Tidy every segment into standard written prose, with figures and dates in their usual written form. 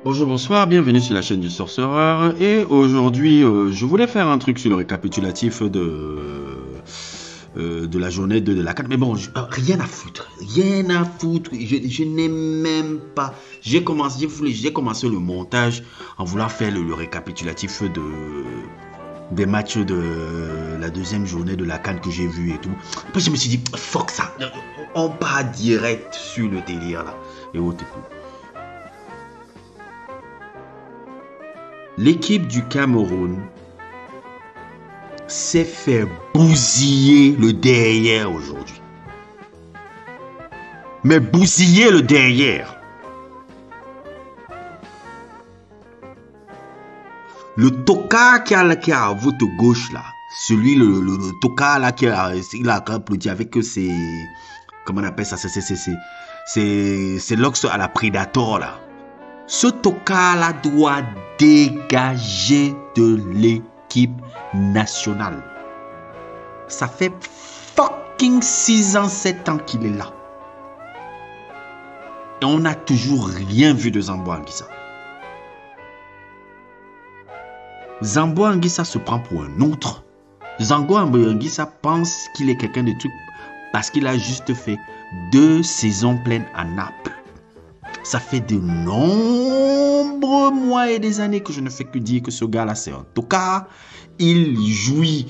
Bonjour, bonsoir, bienvenue sur la chaîne du Sorcereur. Et aujourd'hui, je voulais faire un truc sur le récapitulatif de la journée 2 de la CAN. Mais bon, rien à foutre. Rien à foutre. Je n'ai même pas... J'ai commencé le montage en voulant faire le récapitulatif des matchs de la deuxième journée de la CAN que j'ai vu et tout. Après, je me suis dit, fuck ça. On part direct sur le délire là. Et autres et tout. L'équipe du Cameroun s'est fait bousiller le derrière aujourd'hui. Mais bousiller le derrière. Le tocard qui a à votre gauche là, celui le tocard là il a applaudi avec ses, comment on appelle ça, c'est l'ox à la Predator là. Ce tocard-là doit dégager de l'équipe nationale. Ça fait fucking 6 ans, 7 ans qu'il est là. Et on n'a toujours rien vu de Zambo Anguissa. Zambo Anguissa se prend pour un autre. Zambo Anguissa pense qu'il est quelqu'un de truc parce qu'il a juste fait 2 saisons pleines à Naples. Ça fait de nombreux mois et des années que je ne fais que dire que ce gars-là, c'est un tocard. Il jouit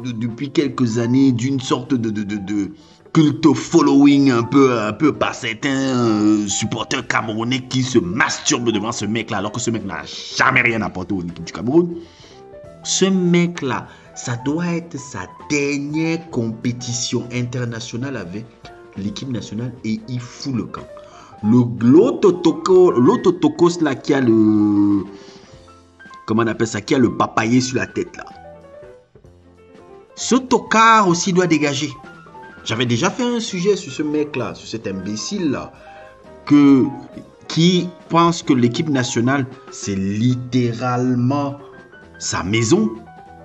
depuis quelques années d'une sorte de culte following un peu par certains supporters camerounais qui se masturbent devant ce mec-là, alors que ce mec n'a jamais rien apporté aux équipes du Cameroun. Ce mec-là, ça doit être sa dernière compétition internationale avec l'équipe nationale et il fout le camp. L'autre tocos là qui a le... Comment on appelle ça? Qui a le papayer sur la tête là. Ce tocard aussi doit dégager. J'avais déjà fait un sujet sur ce mec là, sur cet imbécile là. Qui pense que l'équipe nationale c'est littéralement sa maison.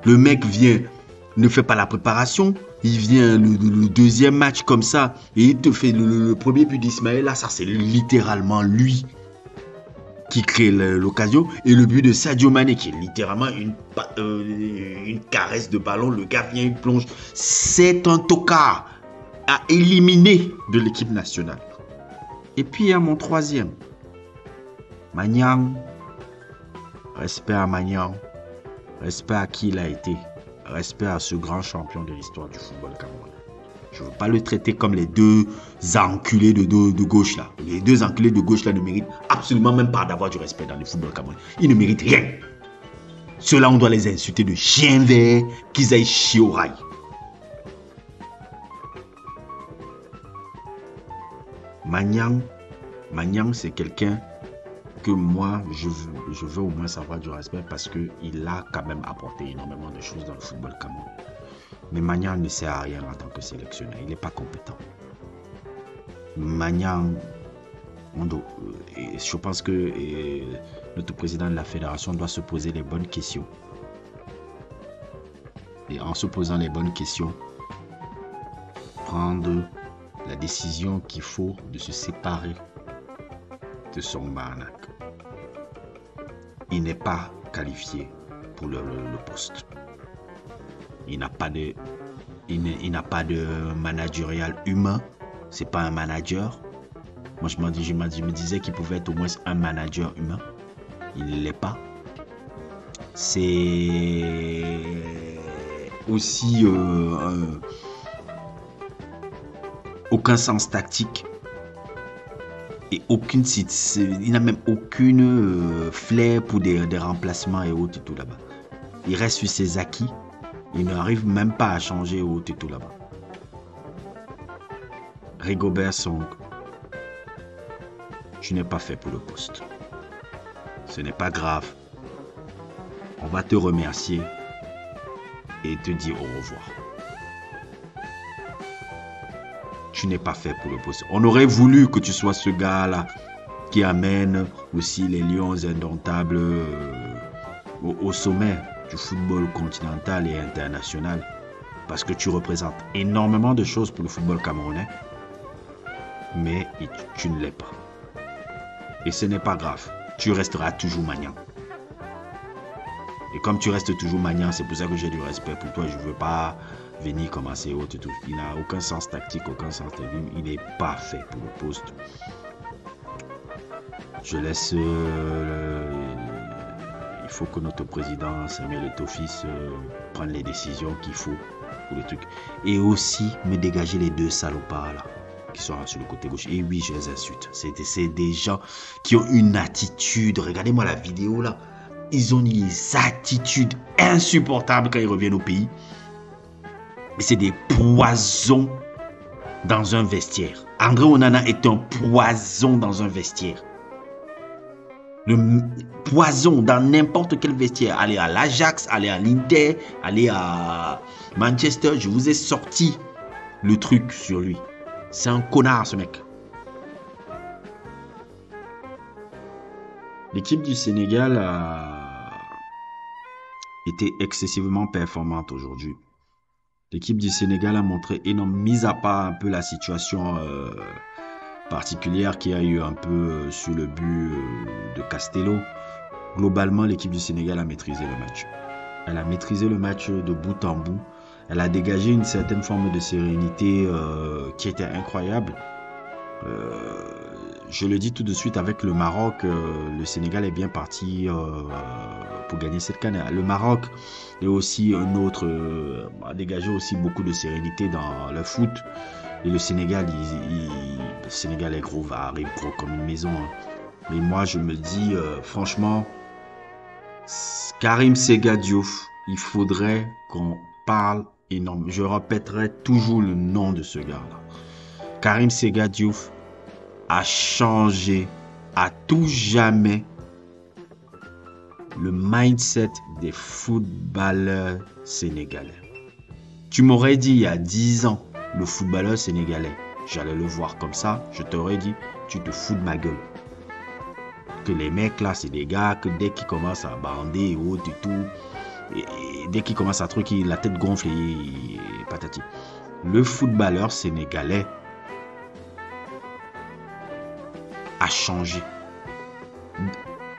Le mec vient, ne fait pas la préparation. Il vient le deuxième match comme ça et il te fait le premier but d'Ismaël. Là, ça c'est littéralement lui qui crée l'occasion. Et le but de Sadio Mané qui est littéralement une caresse de ballon. Le gars vient, il plonge. C'est un tocard à éliminer de l'équipe nationale. Et puis il y a mon troisième. Magnang. Respect à Magnang. Respect à qui il a été. Respect à ce grand champion de l'histoire du football camerounais. Je ne veux pas le traiter comme les 2 enculés de gauche là. Les 2 enculés de gauche là ne méritent absolument même pas d'avoir du respect dans le football camerounais. Ils ne méritent rien. Ceux-là, on doit les insulter de chiens verts, qu'ils aillent chier au rail. Magnang, c'est quelqu'un que moi, je veux au moins savoir du respect parce qu'il a quand même apporté énormément de choses dans le football camerounais. Mais Magnang ne sert à rien en tant que sélectionneur. Il n'est pas compétent. Magnang, je pense que notre président de la fédération doit se poser les bonnes questions. Et en se posant les bonnes questions, prendre la décision qu'il faut de se séparer de son Barnac. Il n'est pas qualifié pour le poste. Il n'a pas de managérial humain. C'est pas un manager. Moi, je me disais qu'il pouvait être au moins un manager humain. Il ne l'est pas. C'est aussi aucun sens tactique et aucune il n'a même aucune flair pour des remplacements et autres et tout là-bas. Il reste sur ses acquis. Il n'arrive même pas à changer autres et tout là-bas. Rigobert Song, tu n'es pas fait pour le poste. Ce n'est pas grave. On va te remercier et te dire au revoir. Tu n'es pas fait pour le poste. On aurait voulu que tu sois ce gars-là qui amène aussi les Lions indomptables au sommet du football continental et international. Parce que tu représentes énormément de choses pour le football camerounais. Mais tu ne l'es pas. Et ce n'est pas grave. Tu resteras toujours Magnan. Et comme tu restes toujours Magnan, c'est pour ça que j'ai du respect pour toi. Je ne veux pas venir commencer autre tout. Il n'a aucun sens tactique, aucun sens technique. Il n'est pas fait pour le poste. Je laisse... il faut que notre président Samuel Eto'o-Fils prenne les décisions qu'il faut pour le truc. Et aussi me dégager les deux salopards là, qui sont sur le côté gauche. Et oui, je les insulte. C'est des gens qui ont une attitude. Regardez-moi la vidéo là. Ils ont des attitudes insupportables quand ils reviennent au pays. Et c'est des poisons dans un vestiaire. André Onana est un poison dans un vestiaire. Le poison dans n'importe quel vestiaire. Allez à l'Ajax, allez à l'Inter, allez à Manchester. Je vous ai sorti le truc sur lui. C'est un connard ce mec. L'équipe du Sénégal a été excessivement performante aujourd'hui. L'équipe du Sénégal a montré énorme, mis à part un peu la situation particulière qu'il y a eu un peu sur le but de Castello. Globalement, l'équipe du Sénégal a maîtrisé le match. Elle a maîtrisé le match de bout en bout. Elle a dégagé une certaine forme de sérénité qui était incroyable. Je le dis tout de suite, avec le Maroc, le Sénégal est bien parti pour gagner cette CAN. Le Maroc est aussi un autre, a dégagé aussi beaucoup de sérénité dans le foot. Et le Sénégal, le Sénégal est gros, arrive gros comme une maison. Hein. Mais moi, je me dis, franchement, Karim Séga Diouf, il faudrait qu'on parle énorme. Je répéterai toujours le nom de ce gars-là. Karim Séga Diouf a changé à tout jamais le mindset des footballeurs sénégalais. Tu m'aurais dit il y a 10 ans, le footballeur sénégalais, j'allais le voir comme ça, je t'aurais dit, tu te fous de ma gueule. Que les mecs là, c'est des gars que dès qu'ils commencent à bander et autres et tout, et dès qu'ils commencent à truquer, la tête gonfle et patati. Le footballeur sénégalais a changé.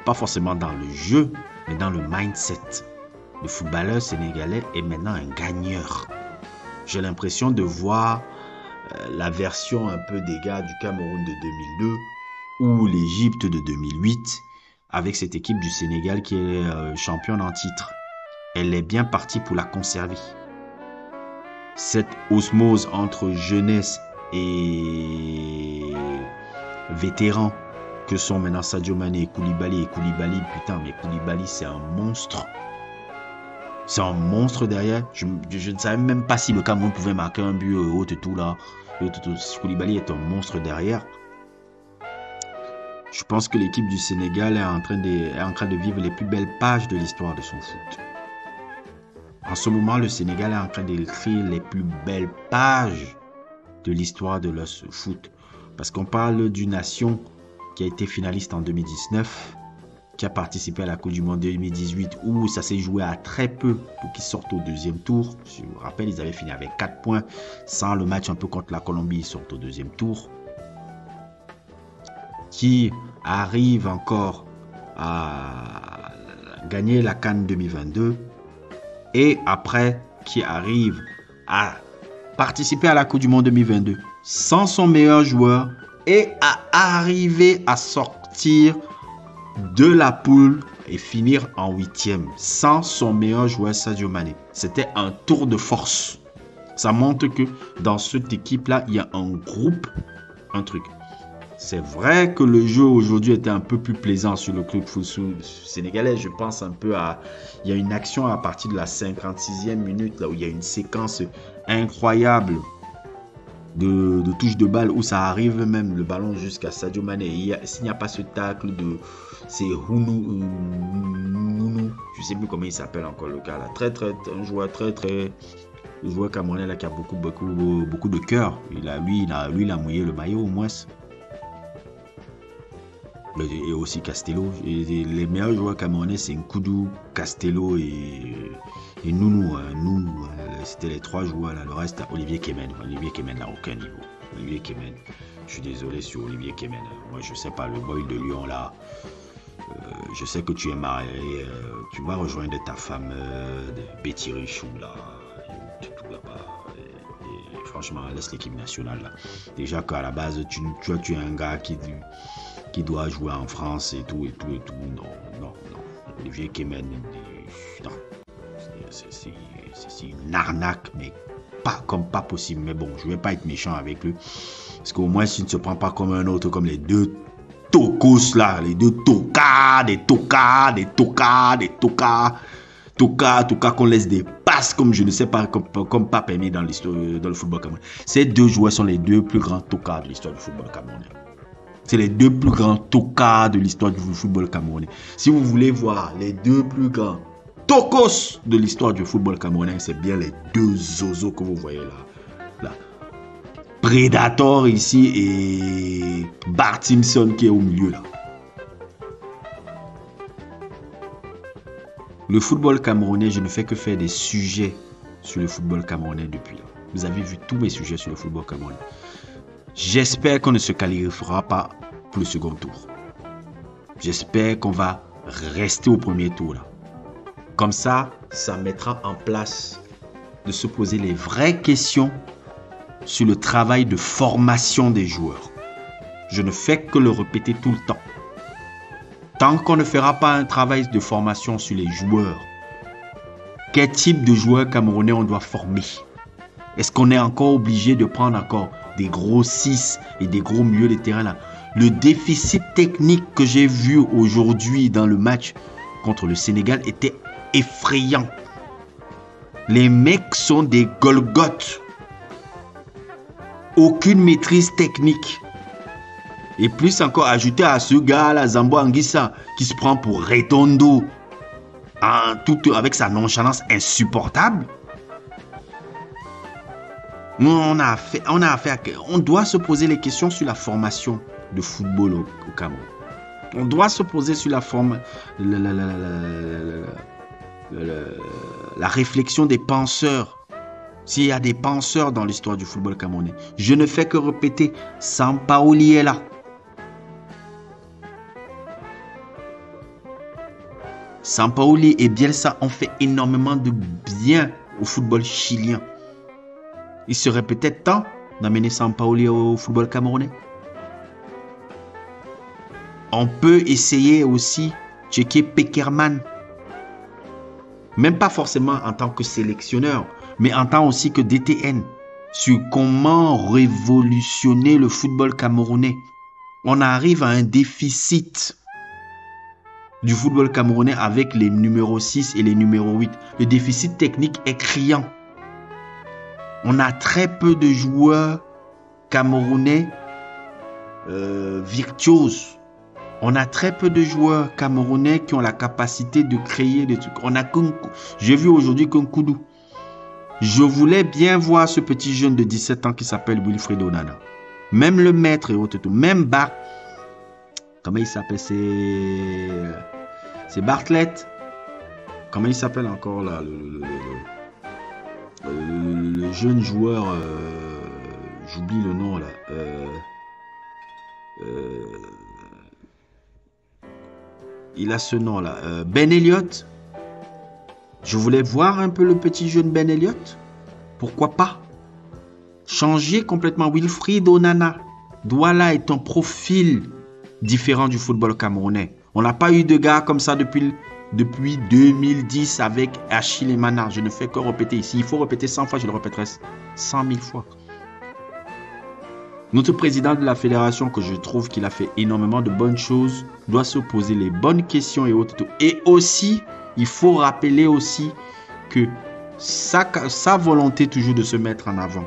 Pas forcément dans le jeu, mais dans le mindset. Le footballeur sénégalais est maintenant un gagneur. J'ai l'impression de voir la version un peu des gars du Cameroun de 2002 ou l'Égypte de 2008 avec cette équipe du Sénégal qui est championne en titre. Elle est bien partie pour la conserver. Cette osmose entre jeunesse et vétérans que sont maintenant Sadio Mané et Koulibaly. Et Koulibaly, putain, mais Koulibaly, c'est un monstre. C'est un monstre derrière. Je ne savais même pas si le Cameroun pouvait marquer un but haut et tout là. Koulibaly est un monstre derrière. Je pense que l'équipe du Sénégal est en train de vivre les plus belles pages de l'histoire de son foot. En ce moment, le Sénégal est en train d'écrire les plus belles pages de l'histoire de leur foot. Parce qu'on parle d'une nation qui a été finaliste en 2019, qui a participé à la Coupe du Monde 2018 où ça s'est joué à très peu pour qu'ils sortent au deuxième tour. Je vous rappelle, ils avaient fini avec 4 points. Sans le match un peu contre la Colombie, ils sortent au deuxième tour. Qui arrive encore à gagner la CAN 2022 et après qui arrive à participer à la Coupe du Monde 2022 sans son meilleur joueur et à arriver à sortir de la poule et finir en 8e sans son meilleur joueur Sadio Mané. C'était un tour de force. Ça montre que dans cette équipe-là, il y a un groupe, un truc. C'est vrai que le jeu aujourd'hui était un peu plus plaisant sur le club foot sénégalais. Je pense un peu à... Il y a une action à partir de la 56e minute, là où il y a une séquence incroyable de touche de balle où ça arrive même le ballon jusqu'à Sadio Mané. S'il n'y a pas ce tacle de... C'est Nounou, je ne sais plus comment il s'appelle encore le gars là. Un joueur le joueur camerounais là qui a beaucoup de cœur. Il a mouillé le maillot au moins. Et aussi Castello. Les meilleurs joueurs camerounais, c'est Nkoudou, Castello et Nounou. C'était les 3 joueurs là. Le reste, Olivier Kemen. Olivier Kemen n'a aucun niveau. Olivier Kemen. Je suis désolé sur Olivier Kemen. Moi, je sais pas, le boy de Lyon là. Je sais que tu es marié. Tu vas rejoindre ta femme Betty Richou là. Tout là-bas. Et franchement, laisse l'équipe nationale là. Déjà qu'à la base, tu es un gars qui doit jouer en France et tout. Non. Olivier Kemen, non. C'est une arnaque, mais pas possible. Mais bon, je vais pas être méchant avec lui. Parce qu'au moins, s'il ne se prend pas comme un autre, comme les 2 tocos là, les 2 tocards, des tocards qu'on laisse des passes comme je ne sais pas, comme pas permis dans le football camerounais. Ces 2 joueurs sont les 2 plus grands tocards de l'histoire du football camerounais. C'est les 2 plus grands tocards de l'histoire du football camerounais. Si vous voulez voir les 2 plus grands tocos de l'histoire du football camerounais, c'est bien les 2 zozos que vous voyez là. Predator ici et Bart Simpson qui est au milieu là. Le football camerounais, je ne fais que faire des sujets sur le football camerounais depuis là. Vous avez vu tous mes sujets sur le football camerounais. J'espère qu'on ne se qualifiera pas pour le second tour. J'espère qu'on va rester au premier tour là. Comme ça, ça mettra en place de se poser les vraies questions sur le travail de formation des joueurs. Je ne fais que le répéter tout le temps. Tant qu'on ne fera pas un travail de formation sur les joueurs, quel type de joueurs camerounais on doit former? Est-ce qu'on est encore obligé de prendre encore des gros 6 et des gros milieux de terrain là? Le déficit technique que j'ai vu aujourd'hui dans le match contre le Sénégal était effrayant. Les mecs sont des Golgoth. Aucune maîtrise technique. Et plus encore, ajouter à ce gars-là, Zambo Anguissa, qui se prend pour Redondo, avec sa nonchalance insupportable. On doit se poser les questions sur la formation de football au Cameroun. On doit se poser sur la réflexion des penseurs. S'il y a des penseurs dans l'histoire du football camerounais. Je ne fais que répéter, Sampaoli est là. Sampaoli et Bielsa ont fait énormément de bien au football chilien. Il serait peut-être temps d'amener Sampaoli au football camerounais. On peut essayer aussi de checker Pekerman. Même pas forcément en tant que sélectionneur, mais en tant aussi que DTN. Sur comment révolutionner le football camerounais. On arrive à un déficit du football camerounais avec les numéros 6 et les numéros 8. Le déficit technique est criant. On a très peu de joueurs camerounais virtuoses. On a très peu de joueurs camerounais qui ont la capacité de créer des trucs. J'ai vu aujourd'hui Nkoudou. Je voulais bien voir ce petit jeune de 17 ans qui s'appelle Wilfried Onana. Même le maître et autres, même Bart. Comment il s'appelle? C'est Bartlett. Comment il s'appelle encore là, le jeune joueur, j'oublie le nom là. Il a ce nom là. Ben Elliott. Je voulais voir un peu le petit jeune Ben Elliott. Pourquoi pas? Changer complètement. Wilfried Onana. Douala est un profil différent du football camerounais. On n'a pas eu de gars comme ça depuis 2010 avec Achille Emana. Je ne fais que répéter ici. Il faut répéter 100 fois, je le répéterai 100 000 fois. Notre président de la fédération, que je trouve qu'il a fait énormément de bonnes choses, doit se poser les bonnes questions et autres. Et aussi, il faut rappeler aussi que sa volonté toujours de se mettre en avant,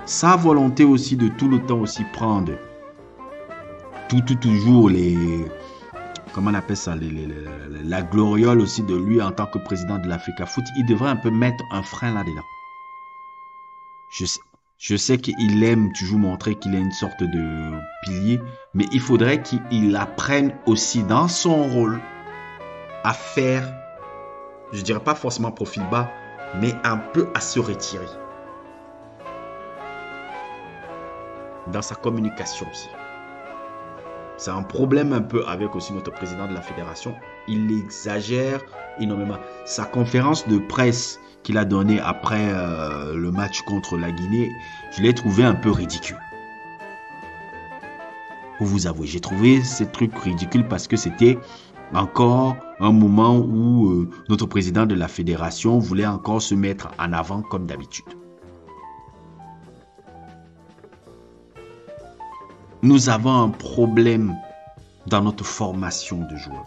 sa volonté aussi de tout le temps aussi prendre toujours les... Comment on appelle ça, la gloriole aussi de lui en tant que président de l'Africa Foot, il devrait un peu mettre un frein là-dedans. Je sais qu'il aime toujours montrer qu'il est une sorte de pilier, mais il faudrait qu'il apprenne aussi dans son rôle à faire, je dirais pas forcément profil bas, mais un peu à se retirer. Dans sa communication aussi. C'est un problème un peu avec aussi notre président de la fédération. Il exagère énormément. Sa conférence de presse qu'il a donnée après le match contre la Guinée, je l'ai trouvé un peu ridicule. Pour vous avouer, j'ai trouvé ce truc ridicule parce que c'était encore un moment où notre président de la fédération voulait encore se mettre en avant comme d'habitude. Nous avons un problème dans notre formation de joueurs.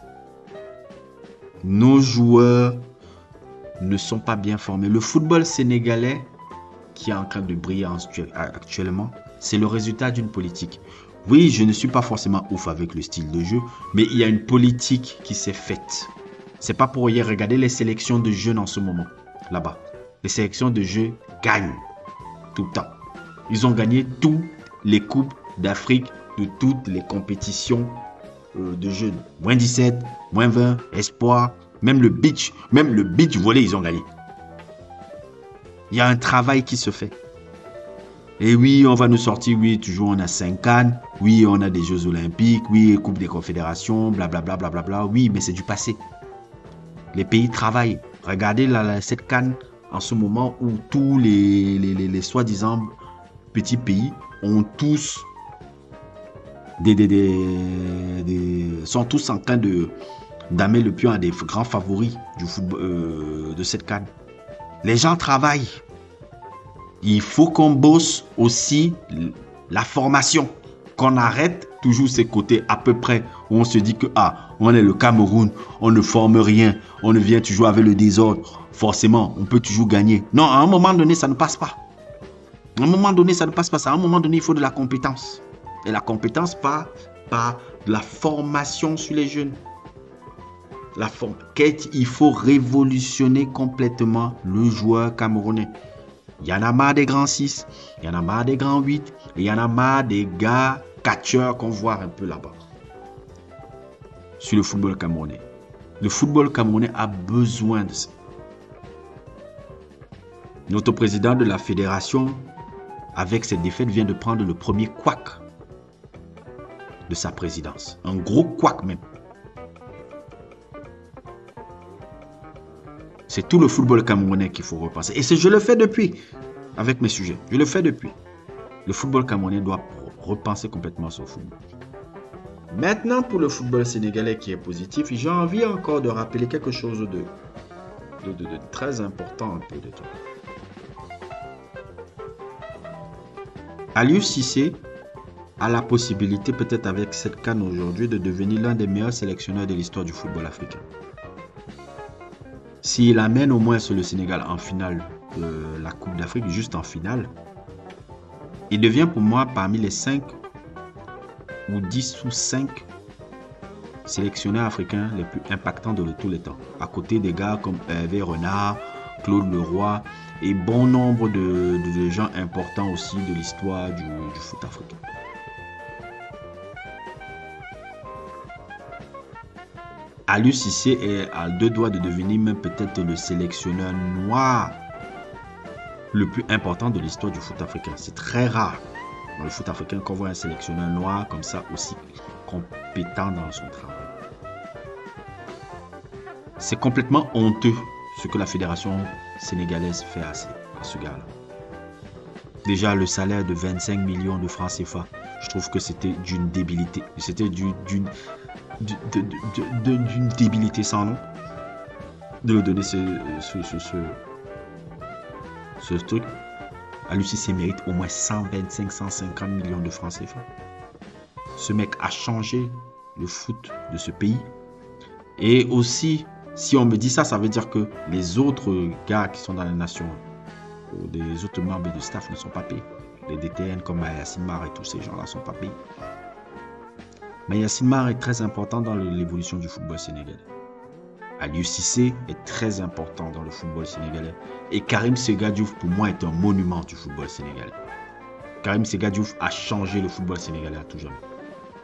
Nos joueurs ne sont pas bien formés. Le football sénégalais, qui est en train de briller actuellement, c'est le résultat d'une politique. Oui, je ne suis pas forcément ouf avec le style de jeu, mais il y a une politique qui s'est faite. C'est pas pour rien. Regardez les sélections de jeunes en ce moment, là-bas. Les sélections de jeux gagnent tout le temps. Ils ont gagné toutes les coupes d'Afrique de toutes les compétitions de jeunes. Moins 17, moins 20, espoir, même le beach volley, ils ont gagné. Il y a un travail qui se fait. Et oui, on va nous sortir, oui, toujours on a 5 cannes, oui, on a des Jeux Olympiques, oui, Coupe des Confédérations, blablabla, blablabla, oui, mais c'est du passé. Les pays travaillent. Regardez cette canne en ce moment où tous les soi-disant petits pays ont tous sont tous en train d'amener le pion à des grands favoris du football, de cette CAN. Les gens travaillent. Il faut qu'on bosse aussi la formation. Qu'on arrête toujours ces côtés à peu près où on se dit que on est le Cameroun, on ne forme rien, on ne vient toujours avec le désordre. Forcément, on peut toujours gagner. Non, à un moment donné, ça ne passe pas. À un moment donné, ça ne passe pas. À un moment donné, il faut de la compétence. Et la compétence par de la formation sur les jeunes. Il faut révolutionner complètement le joueur camerounais. Il y en a marre des grands 6, il y en a marre des grands 8, et il y en a marre des gars catcheurs qu'on voit un peu là-bas. Sur le football camerounais. Le football camerounais a besoin de ça. Notre président de la fédération, avec cette défaite, vient de prendre le premier couac de sa présidence. Un gros couac même. C'est tout le football camerounais qu'il faut repenser. Et je le fais depuis, avec mes sujets. Je le fais depuis. Le football camerounais doit repenser complètement son football. Maintenant, pour le football sénégalais qui est positif, j'ai envie encore de rappeler quelque chose de très important un peu de toi. Aliou Cissé a la possibilité, peut-être avec cette CAN aujourd'hui, de devenir l'un des meilleurs sélectionneurs de l'histoire du football africain. S'il amène au moins le Sénégal en finale de la Coupe d'Afrique, juste en finale, il devient pour moi parmi les 5 ou 10 ou 5 sélectionneurs africains les plus impactants de tous les temps. À côté des gars comme Hervé Renard, Claude Leroy et bon nombre de gens importants aussi de l'histoire du foot africain. Aliou Cissé est à deux doigts de devenir même peut-être le sélectionneur noir le plus important de l'histoire du foot africain. C'est très rare dans le foot africain qu'on voit un sélectionneur noir comme ça aussi compétent dans son travail. C'est complètement honteux ce que la fédération sénégalaise fait à ce gars-là. Déjà, le salaire de 25 millions de francs CFA, je trouve que c'était d'une débilité. C'était d'une débilité sans nom de le donner ce truc. Aliou Cissé mérite au moins 125-150 millions de francs CFA. Ce mec a changé le foot de ce pays. Et aussi, si on me dit ça, ça veut dire que les autres gars qui sont dans la nation, des autres membres de staff ne sont pas payés. Les DTN comme Mayacine Mar et tous ces gens-là ne sont pas payés. Mayacine Mar est très important dans l'évolution du football sénégalais. Aliou Cissé est très important dans le football sénégalais. Et Karim Séga Diouf, pour moi, est un monument du football sénégalais. Karim Séga Diouf a changé le football sénégalais à tout jamais.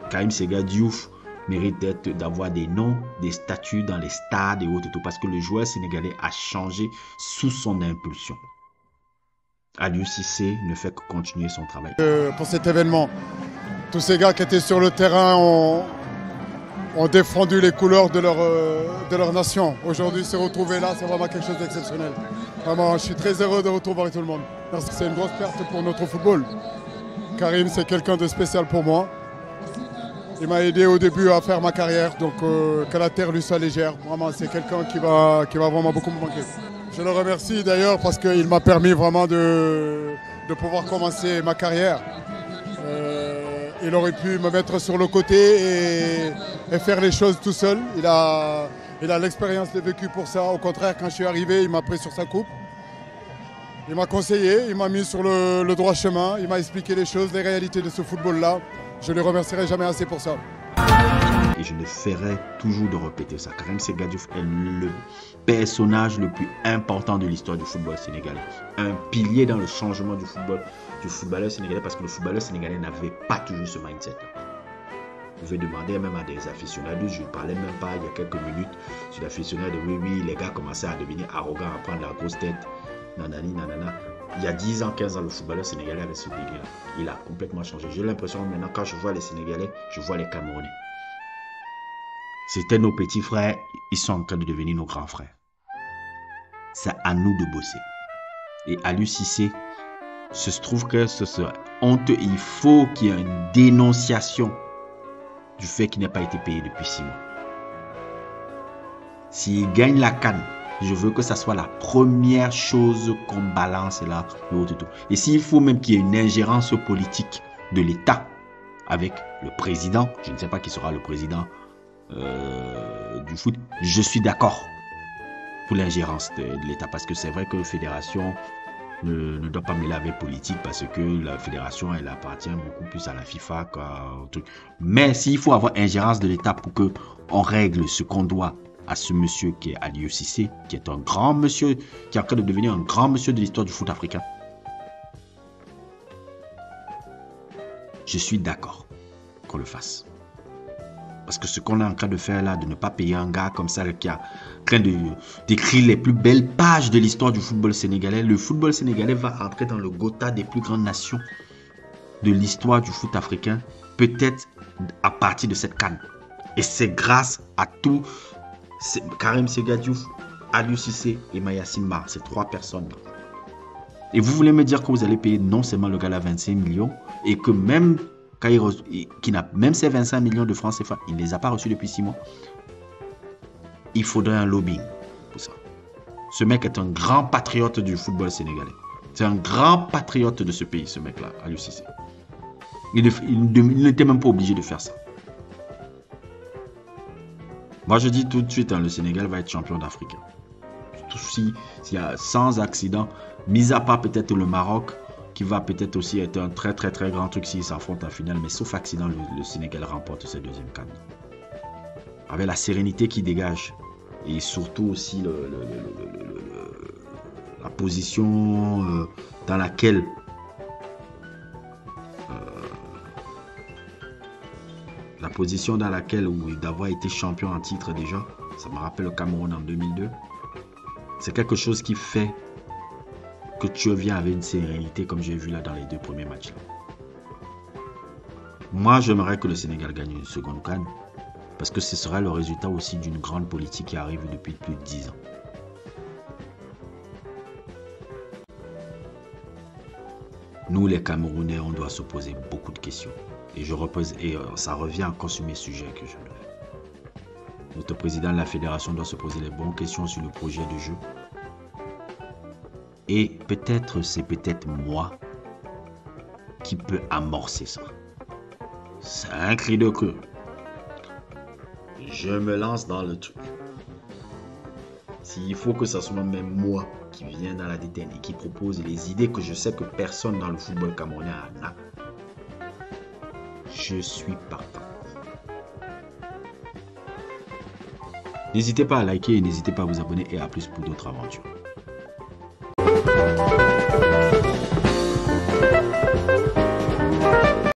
Karim Séga Diouf mérite d'avoir des noms, des statuts dans les stades et autres, parce que le joueur sénégalais a changé sous son impulsion. Aliou Cissé ne fait que continuer son travail. Pour cet événement, tous ces gars qui étaient sur le terrain ont défendu les couleurs de leur nation. Aujourd'hui, se retrouver là, c'est vraiment quelque chose d'exceptionnel. Vraiment, je suis très heureux de retrouver tout le monde. C'est une grosse perte pour notre football. Karim, c'est quelqu'un de spécial pour moi. Il m'a aidé au début à faire ma carrière, donc que la terre lui soit légère. Vraiment, c'est quelqu'un qui va vraiment beaucoup me manquer. Je le remercie d'ailleurs parce qu'il m'a permis vraiment de pouvoir commencer ma carrière. Il aurait pu me mettre sur le côté et faire les choses tout seul. Il a l'expérience de vécu pour ça. Au contraire, quand je suis arrivé, il m'a pris sur sa coupe. Il m'a conseillé, il m'a mis sur le droit chemin. Il m'a expliqué les choses, les réalités de ce football-là. Je ne le remercierai jamais assez pour ça. Et je ne ferai toujours de répéter ça. Karim Séga Diouf est le personnage le plus important de l'histoire du football sénégalais. Un pilier dans le changement du footballeur sénégalais, parce que le footballeur sénégalais n'avait pas toujours ce mindset-là. Vous pouvez demander même à des aficionados, je ne parlais même pas il y a quelques minutes sur l'aficionado de oui, les gars commençaient à devenir arrogants, à prendre la grosse tête, nanani, nanana. Il y a 10 ans, 15 ans, le footballeur sénégalais avait ce délire. Il a complètement changé. J'ai l'impression maintenant, quand je vois les Sénégalais, je vois les Camerounais. C'était nos petits frères, ils sont en train de devenir nos grands frères. C'est à nous de bosser. Et Aliou Cissé, se trouve que ce serait honteux. Il faut qu'il y ait une dénonciation du fait qu'il n'ait pas été payé depuis 6 mois. S'il gagne la CAN, je veux que ça soit la première chose qu'on balance là. Et s'il faut même qu'il y ait une ingérence politique de l'État avec le président, je ne sais pas qui sera le président du foot, je suis d'accord pour l'ingérence de l'État, parce que c'est vrai que la fédération ne doit pas mêler avec politique, parce que la fédération elle appartient beaucoup plus à la FIFA qu'à truc. Mais s'il faut avoir ingérence de l'État pour que on règle ce qu'on doit à ce monsieur qui est Aliou Cissé, qui est un grand monsieur, qui est en train de devenir un grand monsieur de l'histoire du foot africain, je suis d'accord qu'on le fasse. Parce que ce qu'on est en train de faire là, de ne pas payer un gars comme ça qui est en train d'écrire les plus belles pages de l'histoire du football sénégalais, le football sénégalais va entrer dans le Gotha des plus grandes nations de l'histoire du foot africain, peut-être à partir de cette CAN. Et c'est grâce à tout Karim Séga Diouf, Aliou Cissé et Mayacine Mar, ces 3 personnes. Et vous voulez me dire que vous allez payer non seulement le gars à 25 millions et que même quand qui n'a même ces 25 millions de francs CFA, il ne les a pas reçus depuis 6 mois. Il faudrait un lobbying pour ça. Ce mec est un grand patriote du football sénégalais. C'est un grand patriote de ce pays, ce mec-là, Aliou Cissé. Il n'était même pas obligé de faire ça. Moi, je dis tout de suite, le Sénégal va être champion d'Afrique. S'il y a sans accident, mis à part peut-être le Maroc, qui va peut-être aussi être un très très très grand truc s'ils s'affrontent en finale, mais sauf accident, le Sénégal remporte cette deuxième CAN. Avec la sérénité qui dégage et surtout aussi la position dans laquelle la position dans laquelle, ou d'avoir été champion en titre déjà, ça me rappelle le Cameroun en 2002. C'est quelque chose qui fait que tu reviens avec une sérénité comme j'ai vu là dans les 2 premiers matchs. Là. Moi, j'aimerais que le Sénégal gagne une seconde CAN parce que ce sera le résultat aussi d'une grande politique qui arrive depuis plus de 10 ans. Nous, les Camerounais, on doit se poser beaucoup de questions. Et ça revient encore sur mes sujets que je lève. Notre président de la fédération doit se poser les bonnes questions sur le projet de jeu. Et c'est peut-être moi qui peux amorcer ça. C'est un cri de cœur. Je me lance dans le truc. S'il faut que ce soit même moi qui viens dans la détente et qui propose les idées que je sais que personne dans le football camerounais en a, je suis partant. N'hésitez pas à liker et n'hésitez pas à vous abonner et à plus pour d'autres aventures.